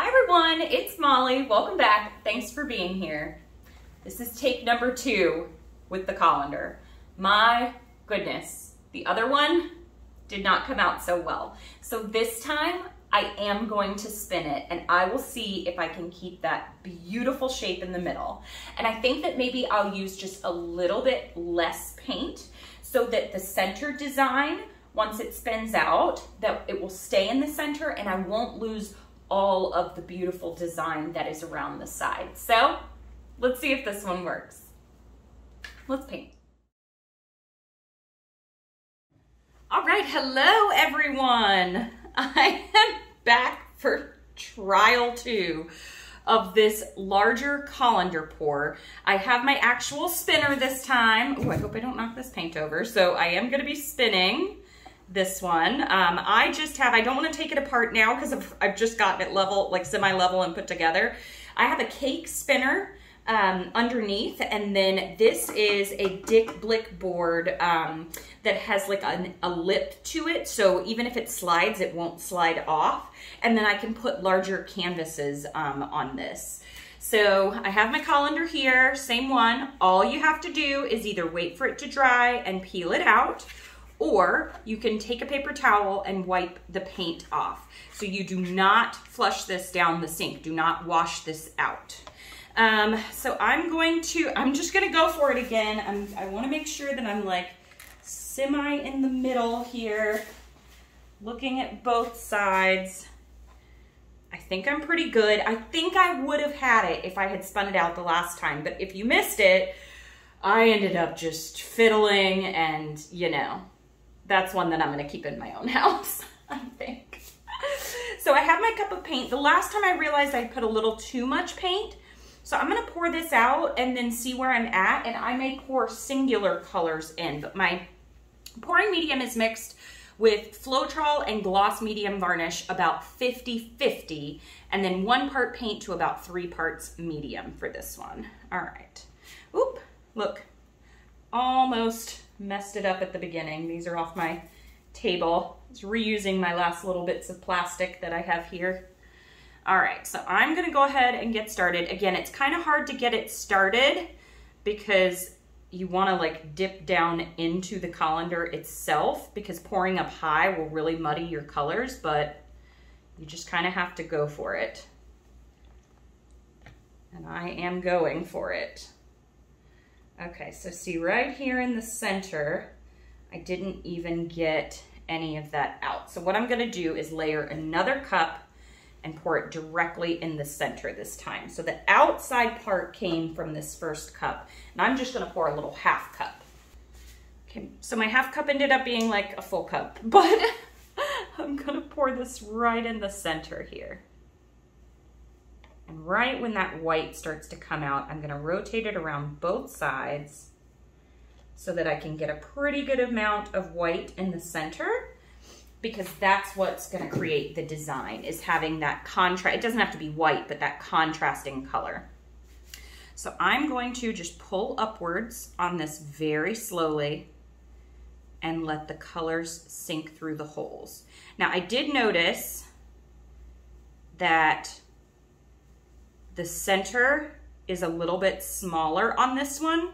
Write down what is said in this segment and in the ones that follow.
Hi everyone, it's Molly. Welcome back. Thanks for being here. This is take number 2 with the colander. My goodness, the other one did not come out so well. So this time I am going to spin it and I will see if I can keep that beautiful shape in the middle. And I think that maybe I'll use just a little bit less paint so that the center design, once it spins out, that it will stay in the center and I won't lose all of the beautiful design that is around the side. So let's see if this one works. Let's paint. All right, hello everyone. I am back for trial 2 of this larger colander pour. I have my actual spinner this time. Oh, I hope I don't knock this paint over. So I am gonna be spinning this one. I don't want to take it apart now because I've just gotten it level, like semi-level and put together. I have a cake spinner underneath, and then this is a Dick Blick board that has like a lip to it, so even if it slides, it won't slide off. And then I can put larger canvases on this. So I have my colander here, same one. All you have to do is either wait for it to dry and peel it out, or you can take a paper towel and wipe the paint off. So you do not flush this down the sink. Do not wash this out. So I'm just gonna go for it again. I wanna make sure that I'm like semi in the middle here, looking at both sides. I think I'm pretty good. I think I would have had it if I had spun it out the last time, but if you missed it, I ended up just fiddling and you know, that's one that I'm gonna keep in my own house, I think. So I have my cup of paint. The last time I realized I put a little too much paint. So I'm gonna pour this out and then see where I'm at, and I may pour singular colors in, but my pouring medium is mixed with Floetrol and gloss medium varnish about 50-50, and then 1 part paint to about 3 parts medium for this one. All right. Oop, look, almost messed it up at the beginning. These are off my table. It's reusing my last little bits of plastic that I have here. All right, so I'm gonna go ahead and get started. Again, it's kind of hard to get it started because you wanna like dip down into the colander itself, because pouring up high will really muddy your colors, but you just kind of have to go for it. And I am going for it. Okay, so see right here in the center, I didn't even get any of that out. So what I'm gonna do is layer another cup and pour it directly in the center this time. So the outside part came from this first cup, and I'm just gonna pour a little half cup. Okay, so my half cup ended up being like a full cup, but I'm gonna pour this right in the center here. And right when that white starts to come out, I'm gonna rotate it around both sides so that I can get a pretty good amount of white in the center, because that's what's gonna create the design, is having that contrast. It doesn't have to be white, but that contrasting color. So I'm going to just pull upwards on this very slowly and let the colors sink through the holes. Now I did notice that the center is a little bit smaller on this one.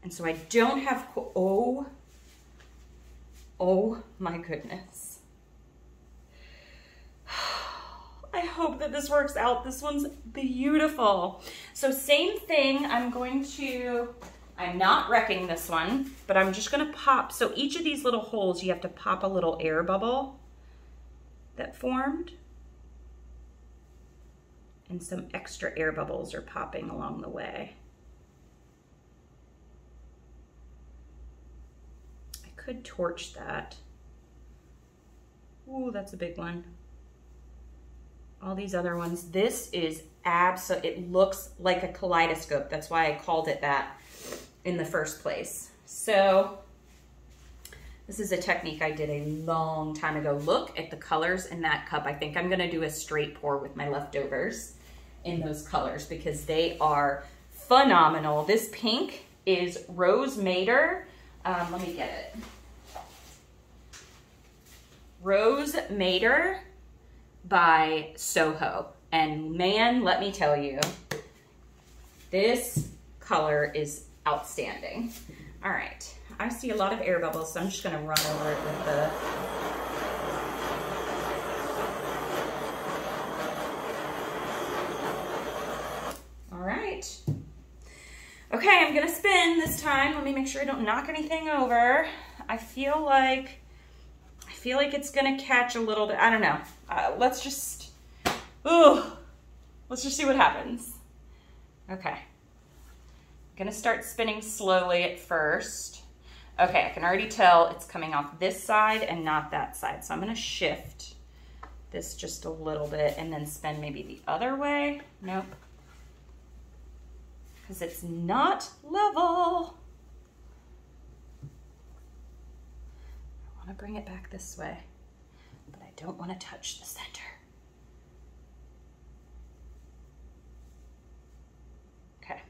And so I don't have, oh my goodness. I hope that this works out. This one's beautiful. So same thing, I'm not wrecking this one, but I'm just gonna pop. So each of these little holes, you have to pop a little air bubble that formed. And some extra air bubbles are popping along the way. I could torch that. Ooh, that's a big one. All these other ones. This is it looks like a kaleidoscope. That's why I called it that in the first place. So this is a technique I did a long time ago. Look at the colors in that cup. I think I'm gonna do a straight pour with my leftovers in those colors because they are phenomenal. This pink is Rose Madder. Let me get it. Rose Madder by Soho. And man, let me tell you, this color is outstanding. All right, I see a lot of air bubbles, so I'm just gonna run over it with the okay, I'm gonna spin this time. Let me make sure I don't knock anything over. I feel like it's gonna catch a little bit. I don't know. Let's just see what happens. Okay. I'm gonna start spinning slowly at first. Okay, I can already tell it's coming off this side and not that side. So I'm gonna shift this just a little bit and then spin maybe the other way. Nope. Because it's not level. I want to bring it back this way, but I don't want to touch the center. Okay.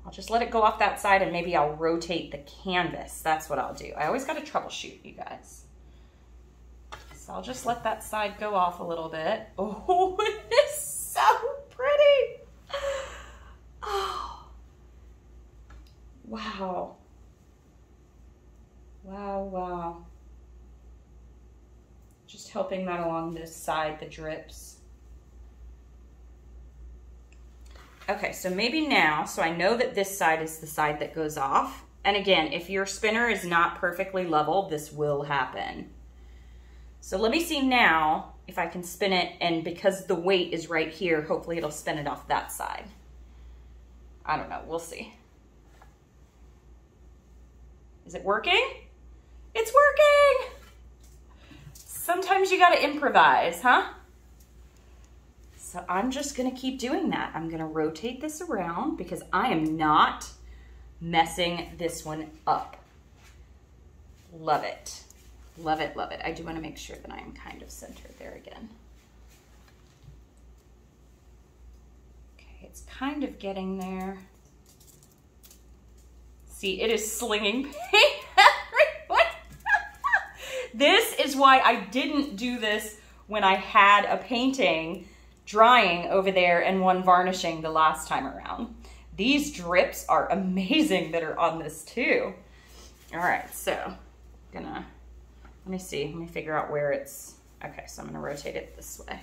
I'll just let it go off that side and maybe I'll rotate the canvas. That's what I'll do. I always got to troubleshoot, you guys. So I'll just let that side go off a little bit. Oh, it is so pretty. Oh, wow. Wow, wow. Just helping that along this side, the drips. Okay, so maybe now, so I know that this side is the side that goes off. And again, if your spinner is not perfectly level, this will happen. So let me see now if I can spin it, and because the weight is right here, hopefully it'll spin it off that side. I don't know, we'll see. Is it working? It's working! Sometimes you gotta improvise, huh? So I'm just gonna keep doing that. I'm gonna rotate this around because I am not messing this one up. Love it. Love it, love it. I do wanna make sure that I am kind of centered there again. It's kind of getting there. See, it is slinging paint everywhere. This is why I didn't do this when I had a painting drying over there and one varnishing the last time around. These drips are amazing that are on this too. All right, so let me see, let me figure out where it's, okay, so I'm gonna rotate it this way.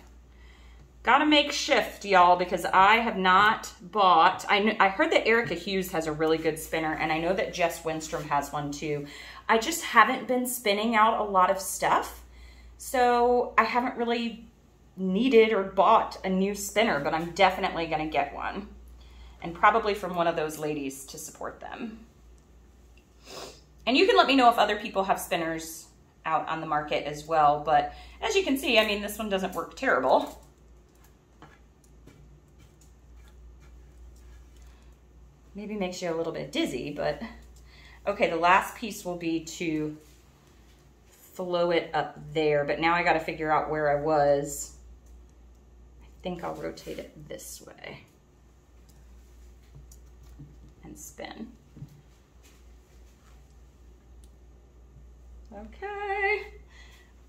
Gotta make shift, y'all, because I have not bought, I heard that Erica Hughes has a really good spinner, and I know that Jess Winstrom has one too. I just haven't been spinning out a lot of stuff, so I haven't really needed or bought a new spinner, but I'm definitely gonna get one, and probably from one of those ladies to support them. And you can let me know if other people have spinners out on the market as well, but as you can see, I mean, this one doesn't work terrible. Maybe makes you a little bit dizzy, but okay, the last piece will be to flow it up there, but now I got to figure out where I was. I think I'll rotate it this way and spin. Okay,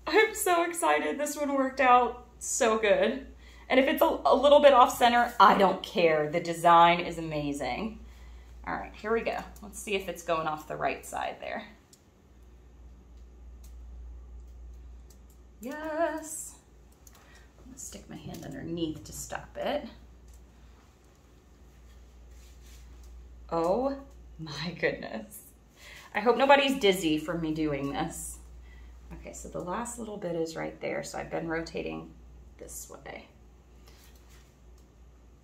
I'm so excited. This one worked out so good. And if it's a little bit off center, I don't care. The design is amazing. All right, here we go. Let's see if it's going off the right side there. Yes. I'm gonna stick my hand underneath to stop it. Oh my goodness. I hope nobody's dizzy from me doing this. Okay, so the last little bit is right there. So I've been rotating this way.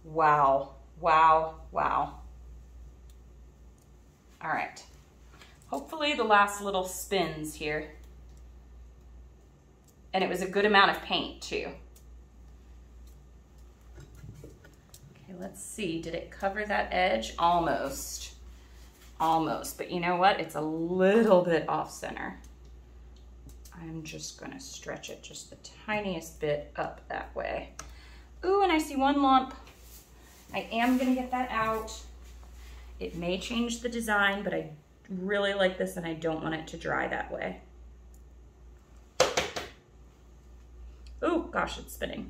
Wow, wow, wow. All right, hopefully the last little spins here. And it was a good amount of paint too. Okay, let's see, did it cover that edge? Almost, almost, but you know what? It's a little bit off center. I'm just gonna stretch it just the tiniest bit up that way. Ooh, and I see one lump. I am gonna get that out. It may change the design, but I really like this and I don't want it to dry that way. Oh gosh, it's spinning.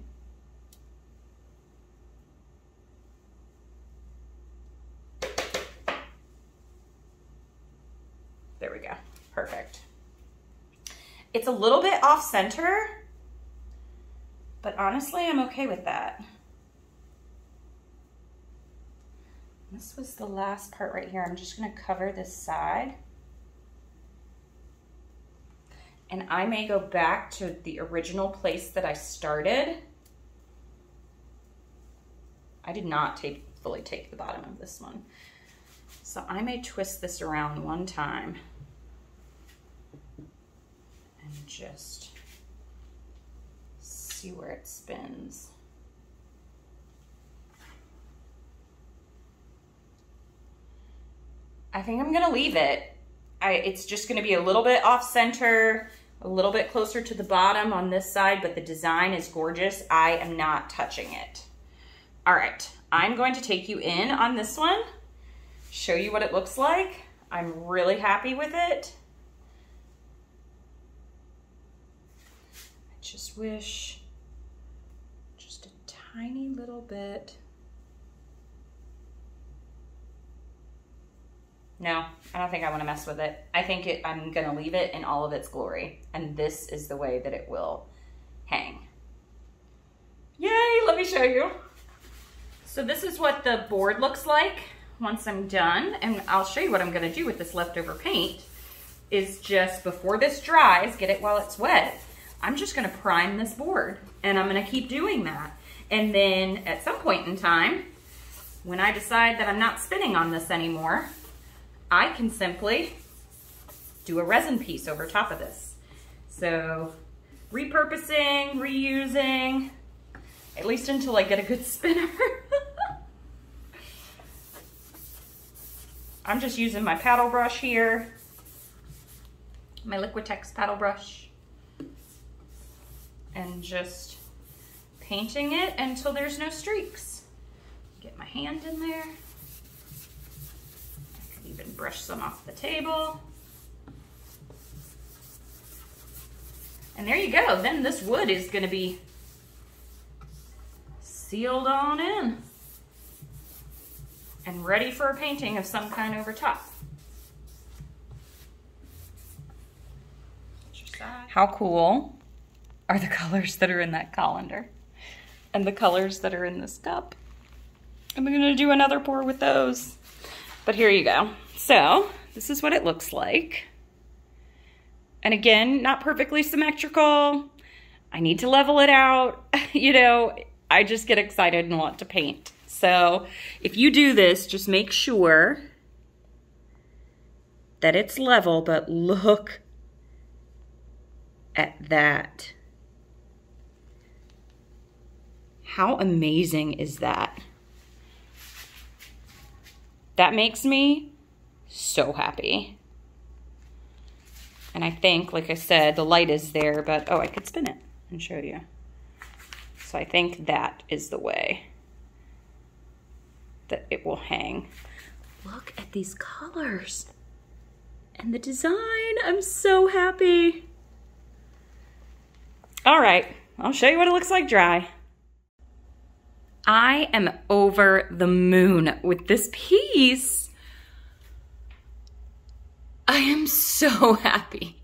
There we go. Perfect. It's a little bit off center, but honestly, I'm okay with that. This was the last part right here. I'm just gonna cover this side. And I may go back to the original place that I started. I did not fully take the bottom of this one. So I may twist this around one time and just see where it spins. I think I'm gonna leave it. It's just gonna be a little bit off center, a little bit closer to the bottom on this side, but the design is gorgeous. I am not touching it. All right, I'm going to take you in on this one, show you what it looks like. I'm really happy with it. I just wish just a tiny little bit. No, I don't think I want to mess with it. I think I'm going to leave it in all of its glory. And this is the way that it will hang. Yay, let me show you. So this is what the board looks like once I'm done. And I'll show you what I'm going to do with this leftover paint is just before this dries, get it while it's wet. I'm just going to prime this board and I'm going to keep doing that. And then at some point in time, when I decide that I'm not spinning on this anymore, I can simply do a resin piece over top of this. So repurposing, reusing, at least until I get a good spinner. I'm just using my paddle brush here, my Liquitex paddle brush, and just painting it until there's no streaks. Get my hand in there. Even brush some off the table. And there you go. Then this wood is going to be sealed on in and ready for a painting of some kind over top. How cool are the colors that are in that colander and the colors that are in this cup? I'm going to do another pour with those. But here you go. So this is what it looks like. And again, not perfectly symmetrical. I need to level it out. You know, I just get excited and want to paint. So if you do this, just make sure that it's level, but look at that. How amazing is that? That makes me so happy. And I think, like I said, the light is there, but oh, I could spin it and show you. So I think that is the way that it will hang. Look at these colors and the design. I'm so happy. All right, I'll show you what it looks like dry. I am over the moon with this piece. I am so happy.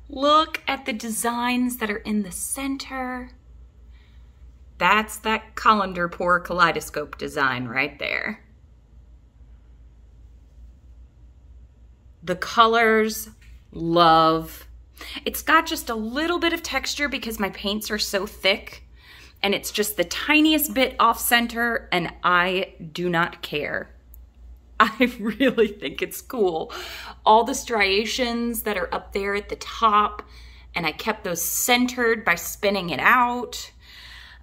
Look at the designs that are in the center. That's that colander pour kaleidoscope design right there. The colors, love. It's got just a little bit of texture because my paints are so thick. And it's just the tiniest bit off center, and I do not care. I really think it's cool. All the striations that are up there at the top, and I kept those centered by spinning it out.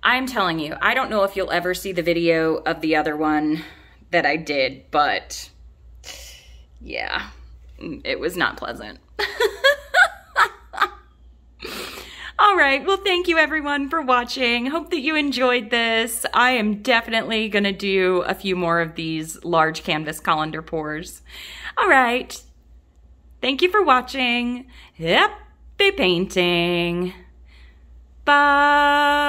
I'm telling you, I don't know if you'll ever see the video of the other one that I did, but yeah, it was not pleasant. All right, well, thank you everyone for watching. Hope that you enjoyed this. I am definitely gonna do a few more of these large canvas colander pours. All right, thank you for watching. Happy painting. Bye.